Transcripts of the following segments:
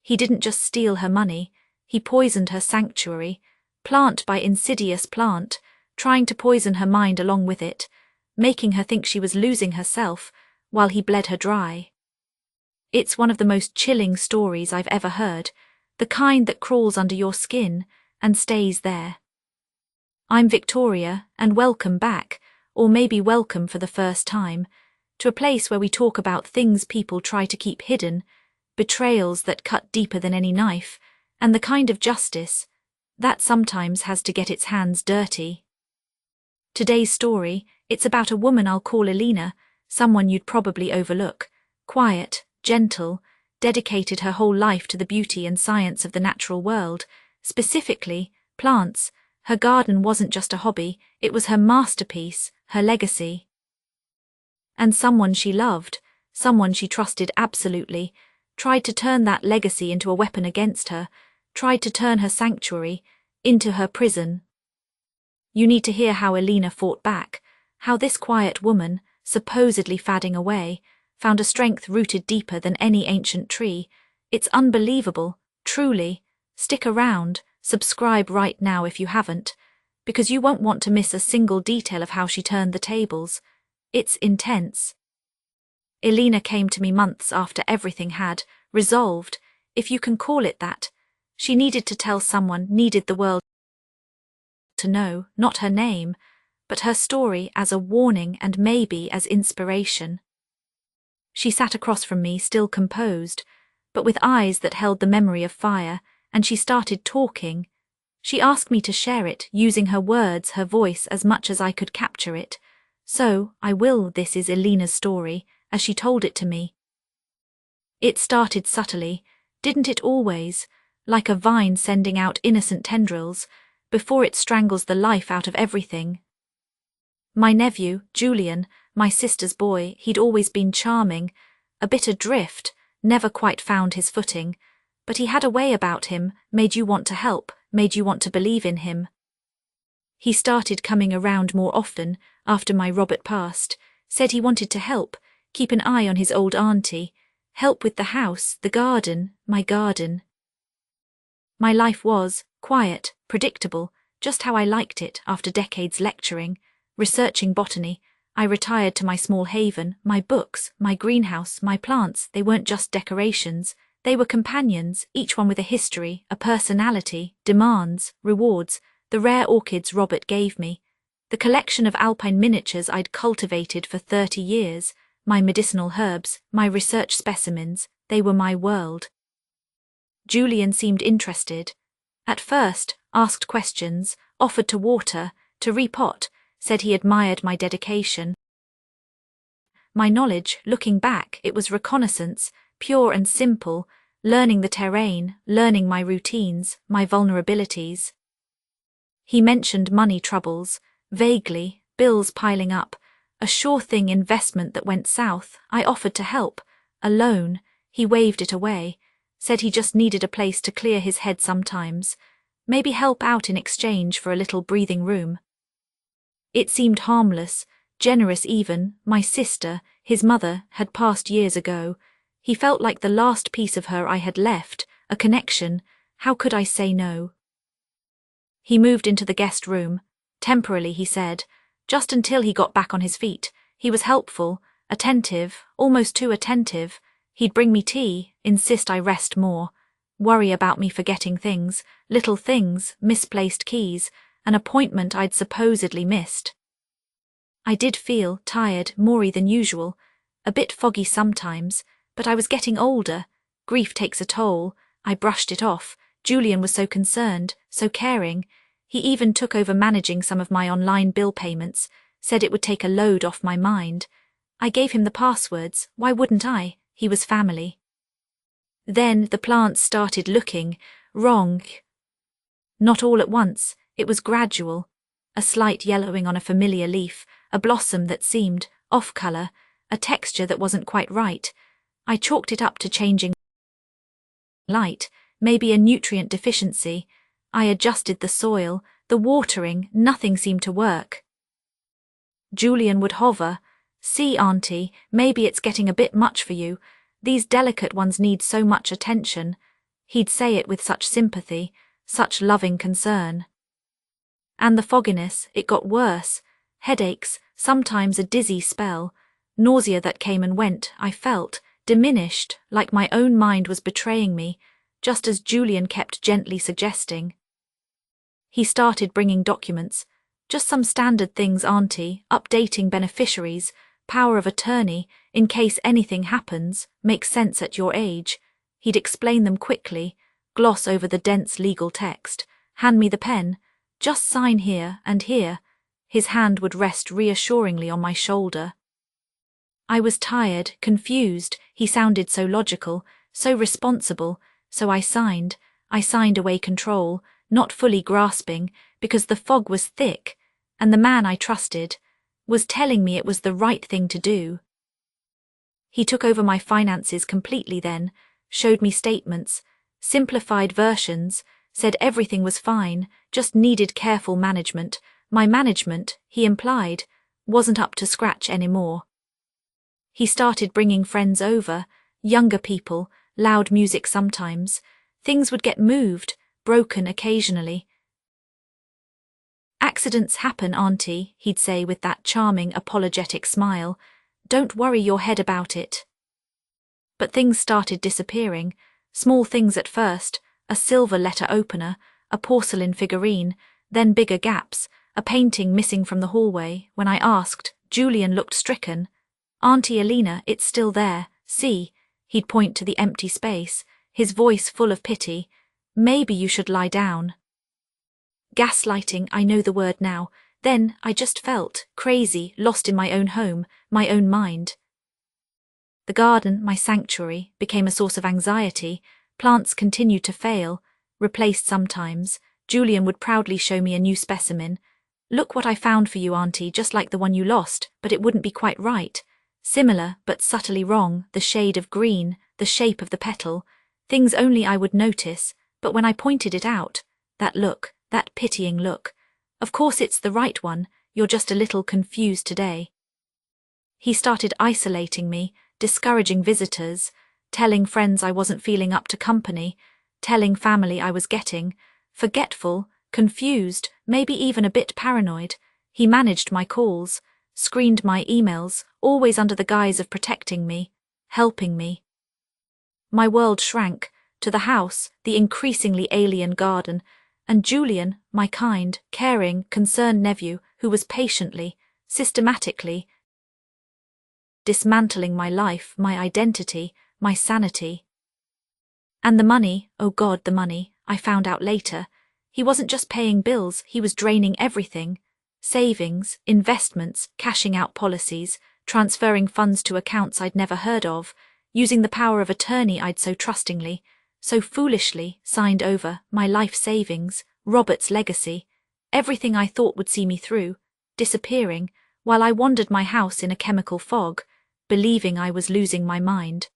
He didn't just steal her money, he poisoned her sanctuary, plant by insidious plant, trying to poison her mind along with it, making her think she was losing herself while he bled her dry. It's one of the most chilling stories I've ever heard, the kind that crawls under your skin and stays there. I'm Victoria, and welcome back, or maybe welcome for the first time, to a place where we talk about things people try to keep hidden, betrayals that cut deeper than any knife, and the kind of justice that sometimes has to get its hands dirty. Today's story, it's about a woman I'll call Elena, someone you'd probably overlook, quiet, gentle, dedicated her whole life to the beauty and science of the natural world, specifically plants. Her garden wasn't just a hobby, it was her masterpiece, her legacy. And someone she loved, someone she trusted absolutely, tried to turn that legacy into a weapon against her, tried to turn her sanctuary into her prison. You need to hear how Elena fought back, how this quiet woman, supposedly fadding away, found a strength rooted deeper than any ancient tree. It's unbelievable, truly. Stick around, subscribe right now if you haven't, because you won't want to miss a single detail of how she turned the tables. It's intense. Elena came to me months after everything had resolved, if you can call it that. She needed to tell someone, needed the world to know, not her name, but her story as a warning and maybe as inspiration. She sat across from me, still composed, but with eyes that held the memory of fire, and she started talking. She asked me to share it, using her words, her voice, as much as I could capture it. So, I will. This is Elena's story, as she told it to me. It started subtly, didn't it always, like a vine sending out innocent tendrils, before it strangles the life out of everything. My nephew, Julian, my sister's boy, he'd always been charming, a bit adrift, never quite found his footing, but he had a way about him, made you want to help, made you want to believe in him. He started coming around more often after my Robert passed, said he wanted to help, keep an eye on his old auntie, help with the house, the garden, my garden. My life was quiet, predictable, just how I liked it after decades lecturing, researching botany. I retired to my small haven, my books, my greenhouse, my plants. They weren't just decorations, they were companions, each one with a history, a personality, demands, rewards, the rare orchids Robert gave me, the collection of alpine miniatures I'd cultivated for 30 years, my medicinal herbs, my research specimens. They were my world. Julian seemed interested. At first, asked questions, offered to water, to repot, said he admired my dedication. My knowledge, looking back, it was reconnaissance, pure and simple, learning the terrain, learning my routines, my vulnerabilities. He mentioned money troubles, vaguely, bills piling up, a sure-thing investment that went south. I offered to help, a loan. He waved it away, said he just needed a place to clear his head sometimes, maybe help out in exchange for a little breathing room. It seemed harmless, generous even. My sister, his mother, had passed years ago. He felt like the last piece of her I had left, a connection. How could I say no? He moved into the guest room. Temporarily, he said, just until he got back on his feet. He was helpful, attentive, almost too attentive. He'd bring me tea, insist I rest more, worry about me forgetting things, little things, misplaced keys, an appointment I'd supposedly missed. I did feel tired, more than usual, a bit foggy sometimes, but I was getting older. Grief takes a toll. I brushed it off. Julian was so concerned, so caring. He even took over managing some of my online bill payments, said it would take a load off my mind. I gave him the passwords. Why wouldn't I? He was family. Then the plants started looking wrong. Not all at once, it was gradual. A slight yellowing on a familiar leaf, a blossom that seemed off-color, a texture that wasn't quite right. I chalked it up to changing light, maybe a nutrient deficiency. I adjusted the soil, the watering, nothing seemed to work. Julian would hover. See, Auntie, maybe it's getting a bit much for you. These delicate ones need so much attention. He'd say it with such sympathy, such loving concern. And the fogginess, it got worse. Headaches, sometimes a dizzy spell, nausea that came and went, I felt, diminished, like my own mind was betraying me, just as Julian kept gently suggesting. He started bringing documents, just some standard things, Auntie, updating beneficiaries, power of attorney, in case anything happens, makes sense at your age. He'd explain them quickly, gloss over the dense legal text, hand me the pen, just sign here and here. His hand would rest reassuringly on my shoulder. I was tired, confused, he sounded so logical, so responsible, so I signed away control, not fully grasping, because the fog was thick, and the man I trusted was telling me it was the right thing to do. He took over my finances completely then, showed me statements, simplified versions, said everything was fine, just needed careful management. My management, he implied, wasn't up to scratch anymore. He started bringing friends over, younger people, loud music sometimes. Things would get moved, broken occasionally. Accidents happen, Auntie, he'd say with that charming, apologetic smile. Don't worry your head about it. But things started disappearing, small things at first, a silver letter opener, a porcelain figurine, then bigger gaps, a painting missing from the hallway. When I asked, Julian looked stricken. Auntie Alina, it's still there, see. He'd point to the empty space, his voice full of pity. Maybe you should lie down. Gaslighting, I know the word now. Then I just felt crazy, lost in my own home, my own mind. The garden, my sanctuary, became a source of anxiety. Plants continued to fail, replaced sometimes. Julian would proudly show me a new specimen. Look what I found for you, Auntie, just like the one you lost, but it wouldn't be quite right. Similar, but subtly wrong, the shade of green, the shape of the petal, things only I would notice, but when I pointed it out, that look, that pitying look. Of course it's the right one, you're just a little confused today. He started isolating me, discouraging visitors, telling friends I wasn't feeling up to company, telling family I was getting forgetful, confused, maybe even a bit paranoid. He managed my calls, screened my emails, always under the guise of protecting me, helping me. My world shrank, to the house, the increasingly alien garden, and Julian, my kind, caring, concerned nephew, who was patiently, systematically dismantling my life, my identity, my sanity. And the money, oh God, the money, I found out later. He wasn't just paying bills, he was draining everything. Savings, investments, cashing out policies, transferring funds to accounts I'd never heard of, using the power of attorney I'd so trustingly, so foolishly signed over, my life savings, Robert's legacy, everything I thought would see me through, disappearing, while I wandered my house in a chemical fog, believing I was losing my mind.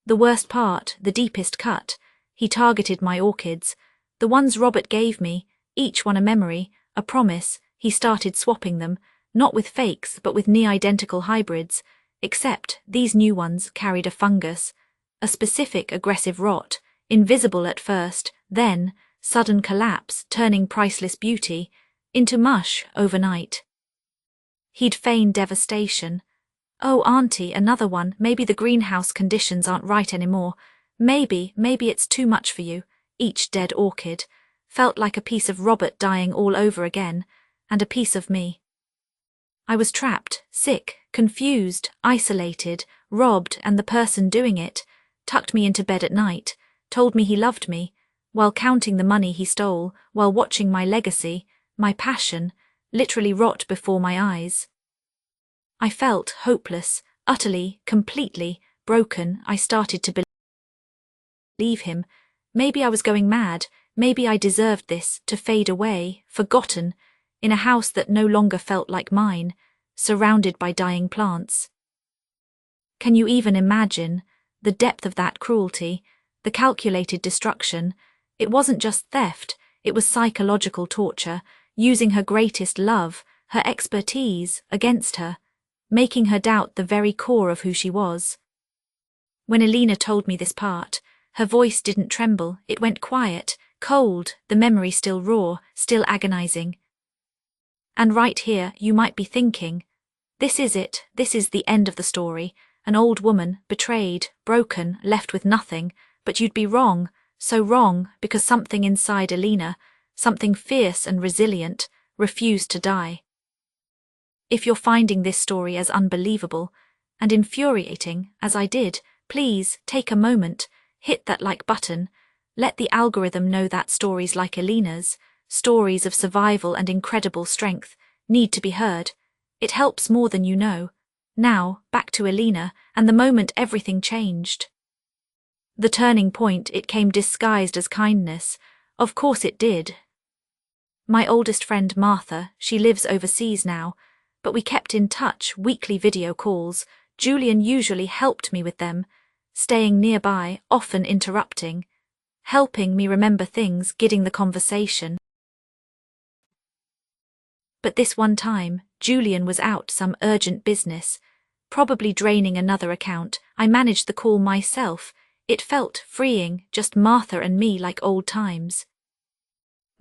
The worst part, the deepest cut, he targeted my orchids, the ones Robert gave me, each one a memory, a promise. He started swapping them, not with fakes but with near-identical hybrids, except these new ones carried a fungus, a specific aggressive rot, invisible at first, then sudden collapse, turning priceless beauty into mush overnight. He'd feign devastation. Oh, Auntie, another one, maybe the greenhouse conditions aren't right anymore. Maybe it's too much for you. Each dead orchid felt like a piece of Robert dying all over again, and a piece of me. I was trapped, sick, confused, isolated, robbed, and the person doing it tucked me into bed at night, told me he loved me, while counting the money he stole, while watching my legacy, my passion, literally rot before my eyes. I felt hopeless, utterly, completely broken. I started to believe him. Maybe I was going mad, maybe I deserved this, to fade away, forgotten, in a house that no longer felt like mine, surrounded by dying plants. Can you even imagine the depth of that cruelty, the calculated destruction? It wasn't just theft, it was psychological torture, using her greatest love, her expertise, against her, making her doubt the very core of who she was. When Alina told me this part, Her voice didn't tremble, it went quiet, cold, the memory still raw, still agonizing. And right here, you might be thinking, this is it, this is the end of the story, an old woman, betrayed, broken, left with nothing, but you'd be wrong, so wrong, because something inside Alina, something fierce and resilient, refused to die. If you're finding this story as unbelievable and infuriating, as I did, please take a moment, hit that like button, let the algorithm know that stories like Alina's, stories of survival and incredible strength, need to be heard. It helps more than you know. Now, back to Alina, and the moment everything changed. The turning point, it came disguised as kindness. Of course it did. My oldest friend Martha, she lives overseas now, but we kept in touch, weekly video calls. Julian usually helped me with them, staying nearby, often interrupting, helping me remember things, guiding the conversation. But this one time, Julian was out some urgent business, probably draining another account. I managed the call myself. It felt freeing, just Martha and me like old times.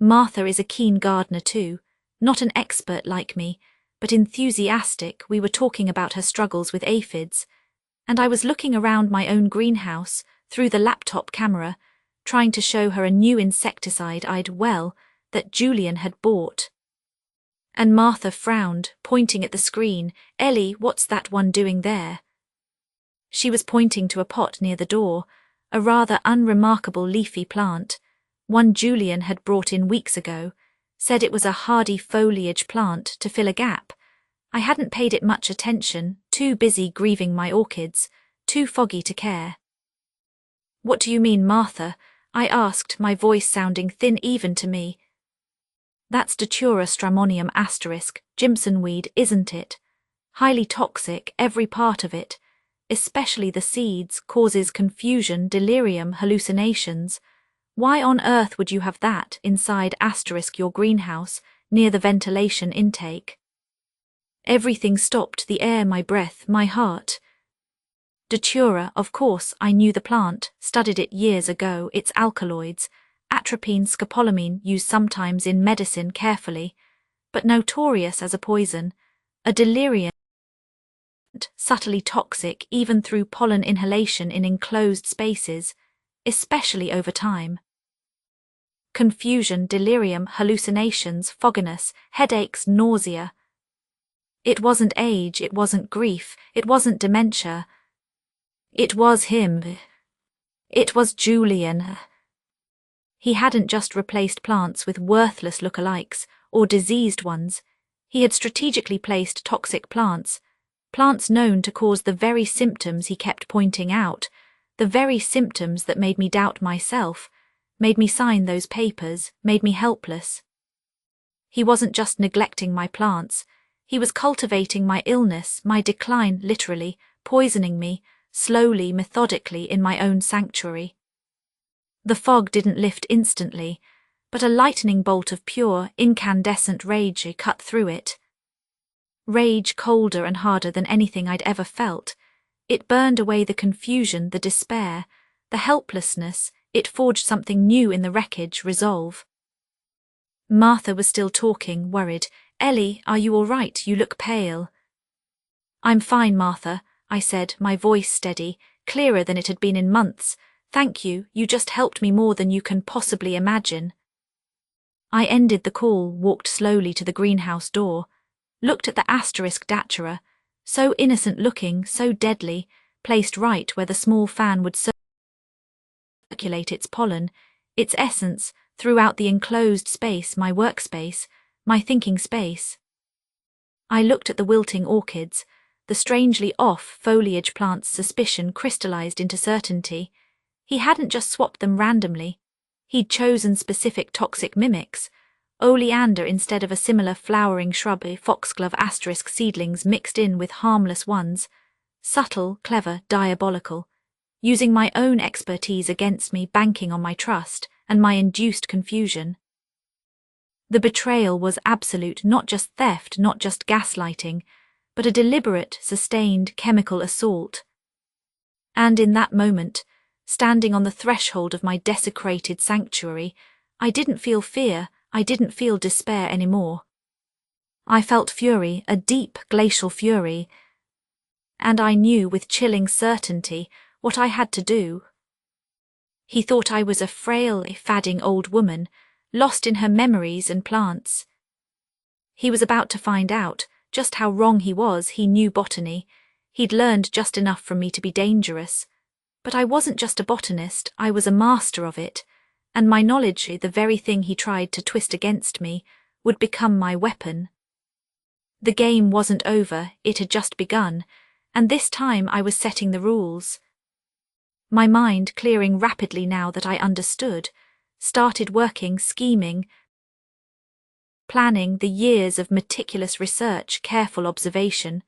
Martha is a keen gardener too, not an expert like me, but enthusiastic. We were talking about her struggles with aphids, and I was looking around my own greenhouse through the laptop camera, trying to show her a new insecticide that Julian had bought. And Martha frowned, pointing at the screen. "Ellie, what's that one doing there?" She was pointing to a pot near the door, a rather unremarkable leafy plant, one Julian had brought in weeks ago, said it was a hardy foliage plant to fill a gap. I hadn't paid it much attention, too busy grieving my orchids, too foggy to care. "What do you mean, Martha?" I asked, my voice sounding thin even to me. "That's Datura stramonium asterisk, Jimson weed, isn't it? Highly toxic, every part of it, especially the seeds, causes confusion, delirium, hallucinations. Why on earth would you have that inside asterisk your greenhouse, near the ventilation intake?" Everything stopped, the air, my breath, my heart. Datura, of course, I knew the plant, studied it years ago, its alkaloids, atropine, scopolamine, used sometimes in medicine carefully, but notorious as a poison, a delirium, subtly toxic even through pollen inhalation in enclosed spaces, especially over time. Confusion, delirium, hallucinations, fogginess, headaches, nausea. It wasn't age, it wasn't grief, it wasn't dementia. It was him. It was Julian. He hadn't just replaced plants with worthless lookalikes or diseased ones. He had strategically placed toxic plants, plants known to cause the very symptoms he kept pointing out, the very symptoms that made me doubt myself, made me sign those papers, made me helpless. He wasn't just neglecting my plants, he was cultivating my illness, my decline, literally, poisoning me, slowly, methodically, in my own sanctuary. The fog didn't lift instantly, but a lightning bolt of pure, incandescent rage cut through it. Rage colder and harder than anything I'd ever felt. It burned away the confusion, the despair, the helplessness. It forged something new in the wreckage, resolve. Martha was still talking, worried. "Ellie, are you all right? You look pale." "I'm fine, Martha," I said, my voice steady, clearer than it had been in months. "Thank you, you just helped me more than you can possibly imagine." I ended the call, walked slowly to the greenhouse door, looked at the asterisk datura, so innocent looking, so deadly, placed right where the small fan would circulate its pollen, its essence, throughout the enclosed space, my workspace, my thinking space. I looked at the wilting orchids, the strangely off foliage plant's suspicion crystallized into certainty. He hadn't just swapped them randomly. He'd chosen specific toxic mimics, oleander instead of a similar flowering shrub, foxglove asterisk seedlings mixed in with harmless ones, subtle, clever, diabolical, using my own expertise against me, banking on my trust and my induced confusion. The betrayal was absolute, not just theft, not just gaslighting, but a deliberate, sustained chemical assault. And in that moment, Standing on the threshold of my desecrated sanctuary, I didn't feel fear, I didn't feel despair anymore. I felt fury, a deep glacial fury, and I knew with chilling certainty what I had to do. He thought I was a frail, fadding old woman, lost in her memories and plants. He was about to find out just how wrong he was. He knew botany. He'd learned just enough from me to be dangerous. But I wasn't just a botanist, I was a master of it, and my knowledge, the very thing he tried to twist against me, would become my weapon. The game wasn't over, it had just begun, and this time I was setting the rules. My mind, clearing rapidly now that I understood, started working, scheming, planning the years of meticulous research, careful observation,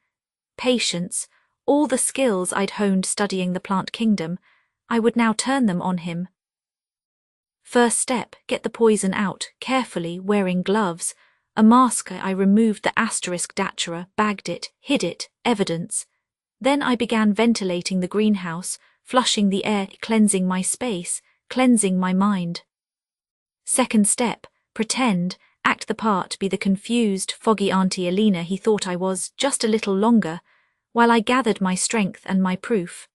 patience, all the skills I'd honed studying the plant kingdom. I would now turn them on him. First step, get the poison out, carefully, wearing gloves. A mask, I removed the asterisk datura, bagged it, hid it, evidence. Then I began ventilating the greenhouse, flushing the air, cleansing my space, cleansing my mind. Second step, pretend, act the part, be the confused, foggy Auntie Elena he thought I was, just a little longer, while I gathered my strength and my proof.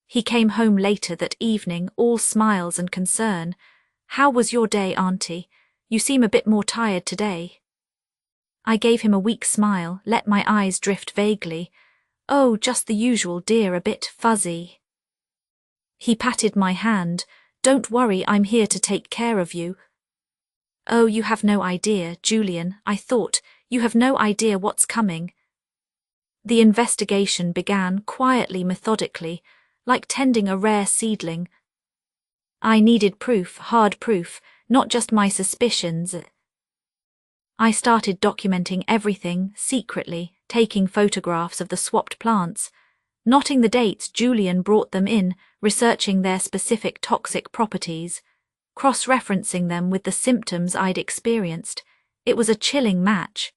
He came home later that evening, all smiles and concern. "How was your day, Auntie? You seem a bit more tired today." I gave him a weak smile, let my eyes drift vaguely. "Oh, just the usual, dear, a bit fuzzy." He patted my hand. "Don't worry, I'm here to take care of you." "Oh, you have no idea, Julian," I thought, "you have no idea what's coming." The investigation began quietly, methodically, like tending a rare seedling. I needed proof, hard proof, not just my suspicions. I started documenting everything, secretly, taking photographs of the swapped plants, noting the dates Julian brought them in, researching their specific toxic properties, cross-referencing them with the symptoms I'd experienced. It was a chilling match.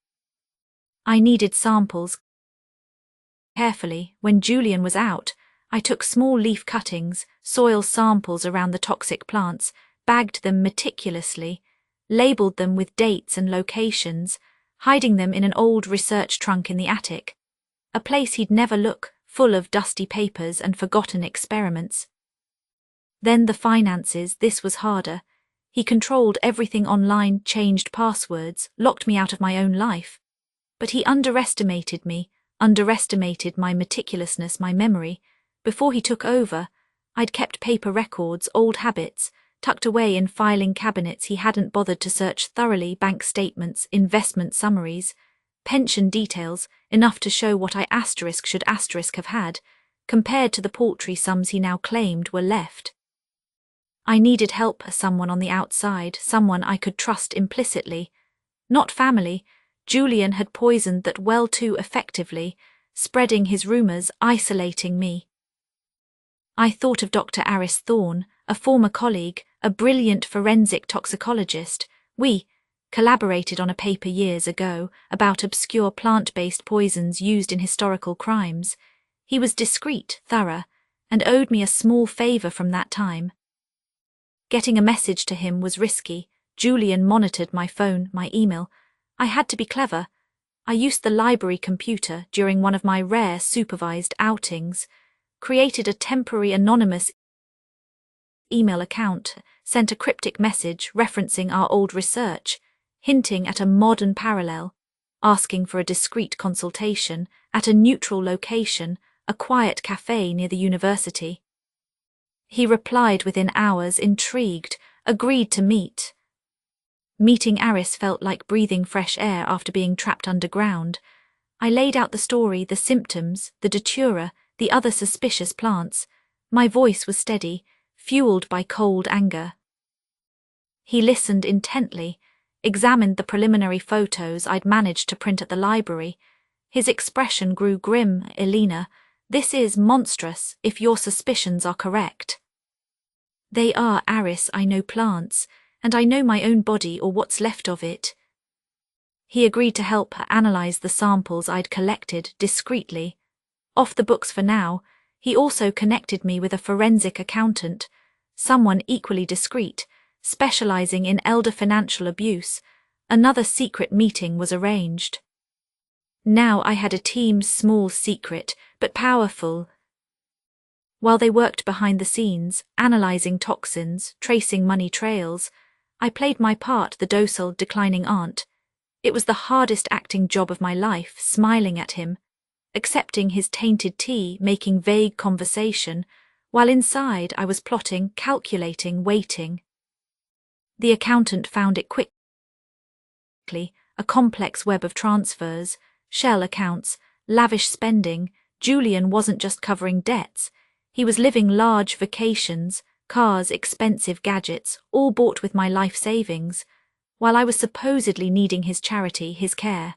I needed samples. Carefully, when Julian was out, I took small leaf cuttings, soil samples around the toxic plants, bagged them meticulously, labeled them with dates and locations, hiding them in an old research trunk in the attic, a place he'd never look, full of dusty papers and forgotten experiments. Then the finances, this was harder. He controlled everything online, changed passwords, locked me out of my own life. But he underestimated me, underestimated my meticulousness, my memory. Before he took over, I'd kept paper records, old habits, tucked away in filing cabinets he hadn't bothered to search thoroughly, bank statements, investment summaries, pension details, enough to show what I should have had, compared to the paltry sums he now claimed were left. I needed help, someone on the outside, someone I could trust implicitly. Not family. Julian had poisoned that well too effectively, spreading his rumours, isolating me. I thought of Dr. Aris Thorne, a former colleague, a brilliant forensic toxicologist. We collaborated on a paper years ago about obscure plant-based poisons used in historical crimes. He was discreet, thorough, and owed me a small favour from that time. Getting a message to him was risky. Julian monitored my phone, my email. I had to be clever. I used the library computer during one of my rare supervised outings, created a temporary anonymous email account, sent a cryptic message referencing our old research, hinting at a modern parallel, asking for a discreet consultation at a neutral location, a quiet cafe near the university. He replied within hours, intrigued, agreed to meet. Meeting Aris felt like breathing fresh air after being trapped underground. I laid out the story, the symptoms, the datura, the other suspicious plants. My voice was steady, fueled by cold anger. He listened intently, examined the preliminary photos I'd managed to print at the library. His expression grew grim. "Elena, this is monstrous, if your suspicions are correct." "They are, Aris. I know plants, and I know my own body or what's left of it." He agreed to help analyze the samples I'd collected discreetly. Off the books for now, He also connected me with a forensic accountant, someone equally discreet, specializing in elder financial abuse. Another secret meeting was arranged. Now I had a team, small, secret, but powerful. While they worked behind the scenes, analyzing toxins, tracing money trails, I played my part, the docile, declining aunt. It was the hardest acting job of my life, smiling at him, accepting his tainted tea, making vague conversation, while inside I was plotting, calculating, waiting. The accountant found it quickly, a complex web of transfers, shell accounts, lavish spending. Julian wasn't just covering debts, he was living large vacations, cars, expensive gadgets, all bought with my life savings, while I was supposedly needing his charity, his care.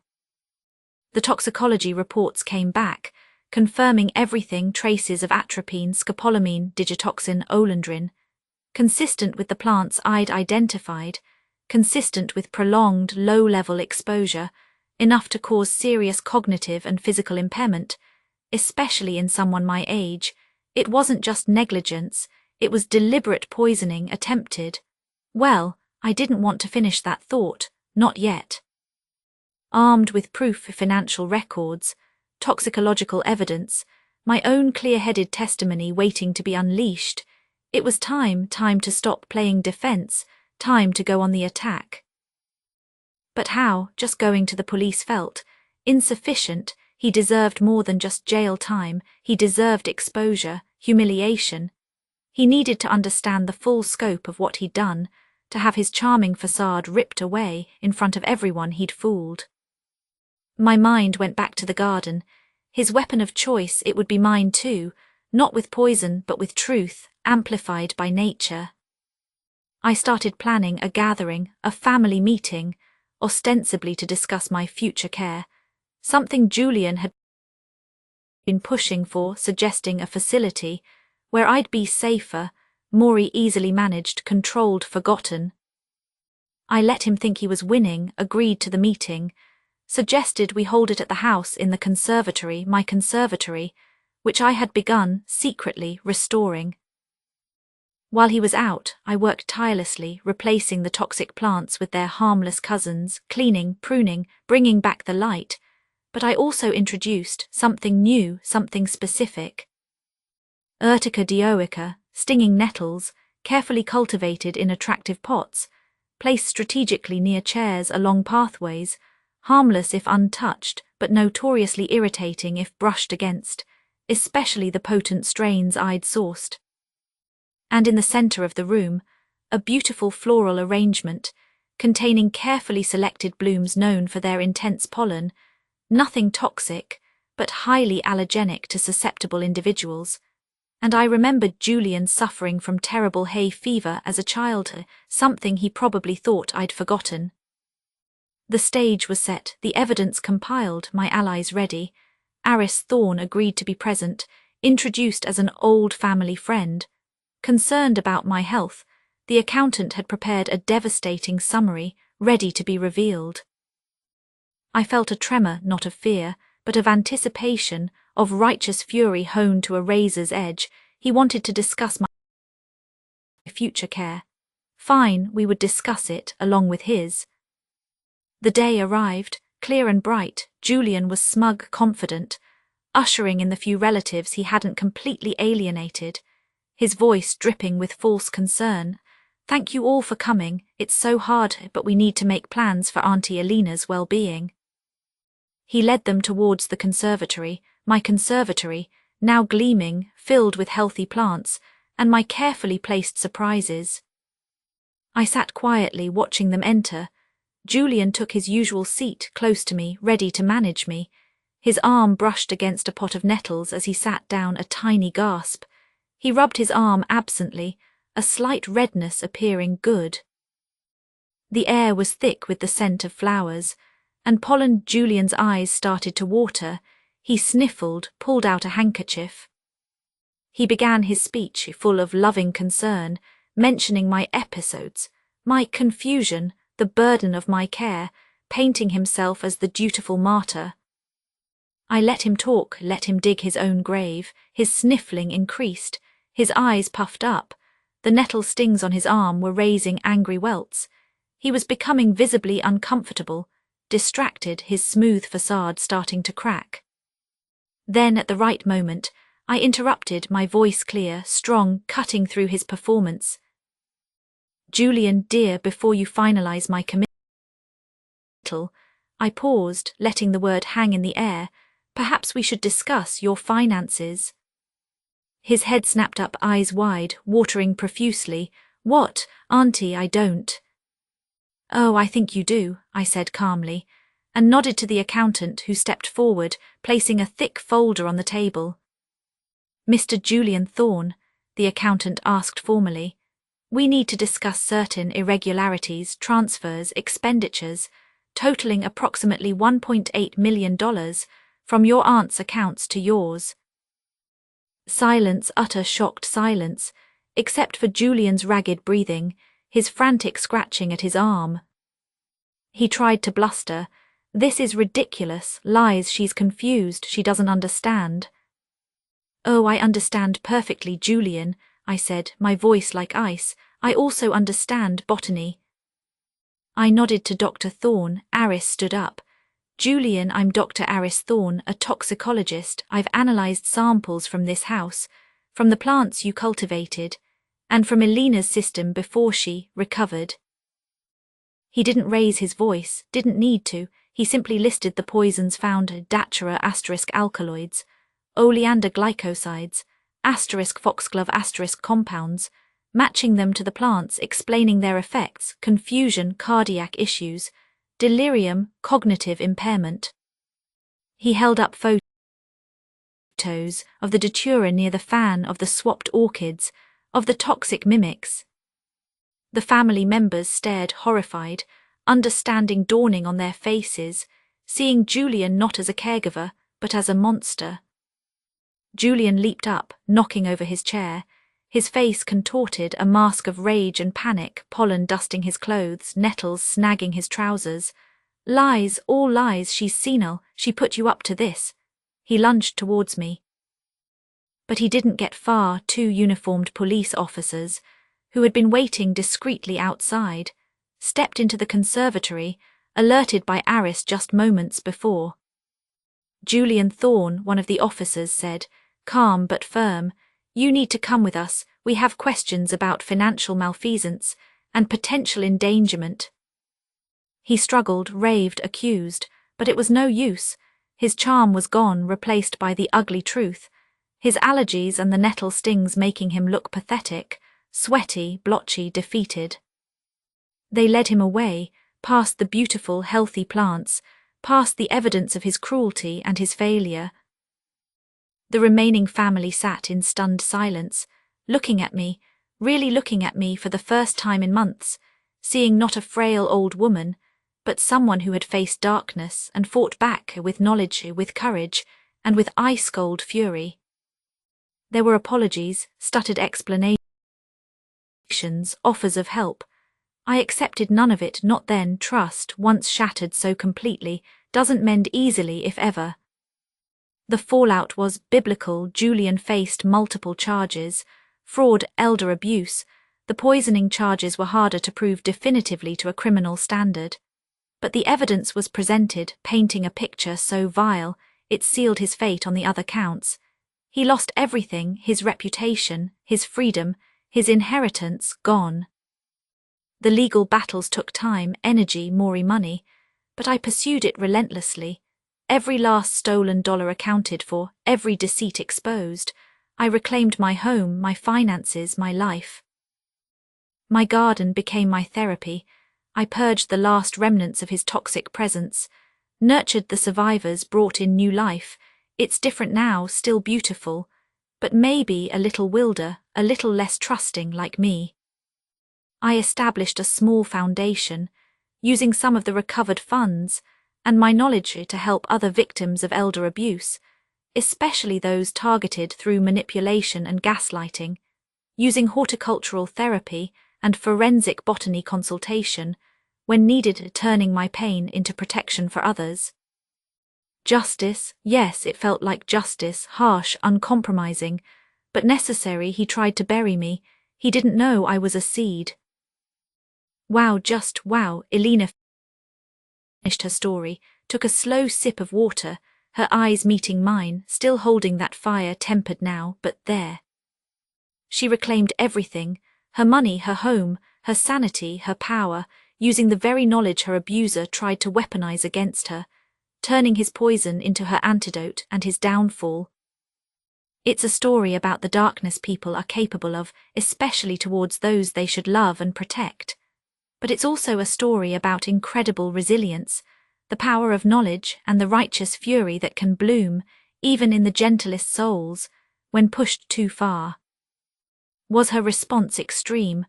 The toxicology reports came back, confirming everything: traces of atropine, scopolamine, digitoxin, olendrin, consistent with the plants I'd identified, consistent with prolonged, low-level exposure, enough to cause serious cognitive and physical impairment, especially in someone my age. It wasn't just negligence, it was deliberate poisoning attempted. Well, I didn't want to finish that thought, not yet. Armed with proof, financial records, toxicological evidence, my own clear-headed testimony waiting to be unleashed, it was time to stop playing defense, time to go on the attack. But how? Just going to the police felt insufficient. He deserved more than just jail time, he deserved exposure, humiliation. He needed to understand the full scope of what he'd done, to have his charming facade ripped away in front of everyone he'd fooled. My mind went back to the garden. His weapon of choice, it would be mine too, not with poison but with truth, amplified by nature. I started planning a gathering, a family meeting, ostensibly to discuss my future care, something Julian had been pushing for, suggesting a facility where I'd be safer, more easily managed, controlled, forgotten. I let him think he was winning, agreed to the meeting, suggested we hold it at the house in the conservatory, my conservatory, which I had begun, secretly, restoring. While he was out, I worked tirelessly, replacing the toxic plants with their harmless cousins, cleaning, pruning, bringing back the light, but I also introduced something new, something specific. Urtica dioica, stinging nettles, carefully cultivated in attractive pots, placed strategically near chairs along pathways, harmless if untouched, but notoriously irritating if brushed against, especially the potent strains I'd sourced. And in the center of the room, a beautiful floral arrangement, containing carefully selected blooms known for their intense pollen, nothing toxic, but highly allergenic to susceptible individuals. And I remembered Julian suffering from terrible hay fever as a child, something he probably thought I'd forgotten. The stage was set, the evidence compiled, my allies ready. Aris Thorne agreed to be present, introduced as an old family friend. Concerned about my health, the accountant had prepared a devastating summary, ready to be revealed. I felt a tremor, not of fear, but of anticipation, of righteous fury honed to a razor's edge. He wanted to discuss my future care. Fine, we would discuss it, along with his. The day arrived, clear and bright. Julian was smug, confident, ushering in the few relatives he hadn't completely alienated, his voice dripping with false concern. "Thank you all for coming, it's so hard, but we need to make plans for Auntie Alina's well-being." He led them towards the conservatory, my conservatory, now gleaming, filled with healthy plants, and my carefully placed surprises. I sat quietly watching them enter. Julian took his usual seat close to me, ready to manage me. His arm brushed against a pot of nettles as he sat down, a tiny gasp. He rubbed his arm absently, a slight redness appearing good. The air was thick with the scent of flowers, and pollen. Julian's eyes started to water. He sniffled, pulled out a handkerchief. He began his speech full of loving concern, mentioning my episodes, my confusion, the burden of my care, painting himself as the dutiful martyr. I let him talk, let him dig his own grave. His sniffling increased, his eyes puffed up. The nettle stings on his arm were raising angry welts. He was becoming visibly uncomfortable, distracted, his smooth facade starting to crack. Then, at the right moment, I interrupted, my voice clear, strong, cutting through his performance. "Julian, dear, before you finalize my committal," I paused, letting the word hang in the air, "perhaps we should discuss your finances." His head snapped up, eyes wide, watering profusely. "What, Auntie, I don't." "Oh, I think you do," I said calmly, and nodded to the accountant, who stepped forward, placing a thick folder on the table. "Mr. Julian Thorne," the accountant asked formally, "we need to discuss certain irregularities, transfers, expenditures, totaling approximately $1.8 million from your aunt's accounts to yours." Silence, utter shocked silence, except for Julian's ragged breathing, his frantic scratching at his arm. He tried to bluster. "This is ridiculous, lies, she's confused, she doesn't understand." "Oh, I understand perfectly, Julian," I said, my voice like ice. "I also understand botany." I nodded to Dr. Thorne. Aris stood up. "Julian, I'm Dr. Aris Thorne, a toxicologist. I've analyzed samples from this house, from the plants you cultivated, and from Elena's system before she recovered." He didn't raise his voice, didn't need to. He simply listed the poisons found: Datura * alkaloids, oleander glycosides, * foxglove * compounds, matching them to the plants, explaining their effects: confusion, cardiac issues, delirium, cognitive impairment. He held up photos of the datura near the fan, of the swapped orchids, of the toxic mimics. The family members stared horrified, understanding dawning on their faces, seeing Julian not as a caregiver, but as a monster. Julian leaped up, knocking over his chair, his face contorted, a mask of rage and panic, pollen dusting his clothes, nettles snagging his trousers. "Lies, all lies, she's senile, she put you up to this." He lunged towards me. But he didn't get far. Two uniformed police officers, who had been waiting discreetly outside, stepped into the conservatory, alerted by Aris just moments before. "Julian Thorne," one of the officers said, calm but firm, "you need to come with us. We have questions about financial malfeasance and potential endangerment." He struggled, raved, accused, but it was no use. His charm was gone, replaced by the ugly truth, his allergies and the nettle stings making him look pathetic, sweaty, blotchy, defeated. They led him away, past the beautiful, healthy plants, past the evidence of his cruelty and his failure. The remaining family sat in stunned silence, looking at me, really looking at me for the first time in months, seeing not a frail old woman, but someone who had faced darkness and fought back with knowledge, with courage, and with ice-cold fury. There were apologies, stuttered explanations, offers of help. I accepted none of it, not then. Trust, once shattered so completely, doesn't mend easily, if ever. The fallout was biblical. Julian faced multiple charges: fraud, elder abuse. The poisoning charges were harder to prove definitively to a criminal standard. But the evidence was presented, painting a picture so vile, it sealed his fate on the other counts. He lost everything: his reputation, his freedom, his inheritance, gone. The legal battles took time, energy, more money, but I pursued it relentlessly. Every last stolen dollar accounted for, every deceit exposed. I reclaimed my home, my finances, my life. My garden became my therapy. I purged the last remnants of his toxic presence, nurtured the survivors, brought in new life. It's different now, still beautiful, but maybe a little wilder, a little less trusting like me. I established a small foundation, using some of the recovered funds and my knowledge to help other victims of elder abuse, especially those targeted through manipulation and gaslighting, using horticultural therapy and forensic botany consultation, when needed, turning my pain into protection for others. Justice, yes, it felt like justice, harsh, uncompromising, but necessary. He tried to bury me. He didn't know I was a seed. Wow, just wow. Elena finished her story, took a slow sip of water, her eyes meeting mine, still holding that fire tempered now, but there. She reclaimed everything, her money, her home, her sanity, her power, using the very knowledge her abuser tried to weaponize against her, turning his poison into her antidote and his downfall. It's a story about the darkness people are capable of, especially towards those they should love and protect. But it's also a story about incredible resilience, the power of knowledge and the righteous fury that can bloom, even in the gentlest souls, when pushed too far. Was her response extreme,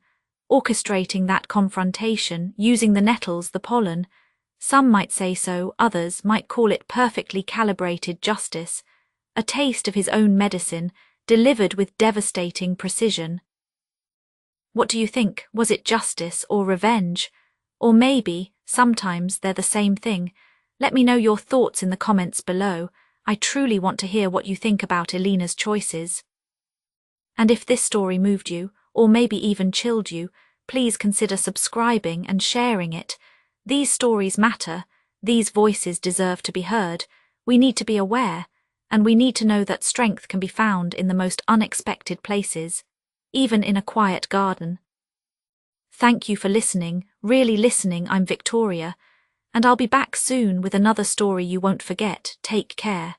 orchestrating that confrontation, using the nettles, the pollen? Some might say so, others might call it perfectly calibrated justice, a taste of his own medicine, delivered with devastating precision. What do you think? Was it justice or revenge? Or maybe, sometimes they're the same thing. Let me know your thoughts in the comments below. I truly want to hear what you think about Elena's choices. And if this story moved you, or maybe even chilled you, please consider subscribing and sharing it. These stories matter. These voices deserve to be heard. We need to be aware, and we need to know that strength can be found in the most unexpected places, even in a quiet garden. Thank you for listening, really listening. I'm Victoria, and I'll be back soon with another story you won't forget. Take care.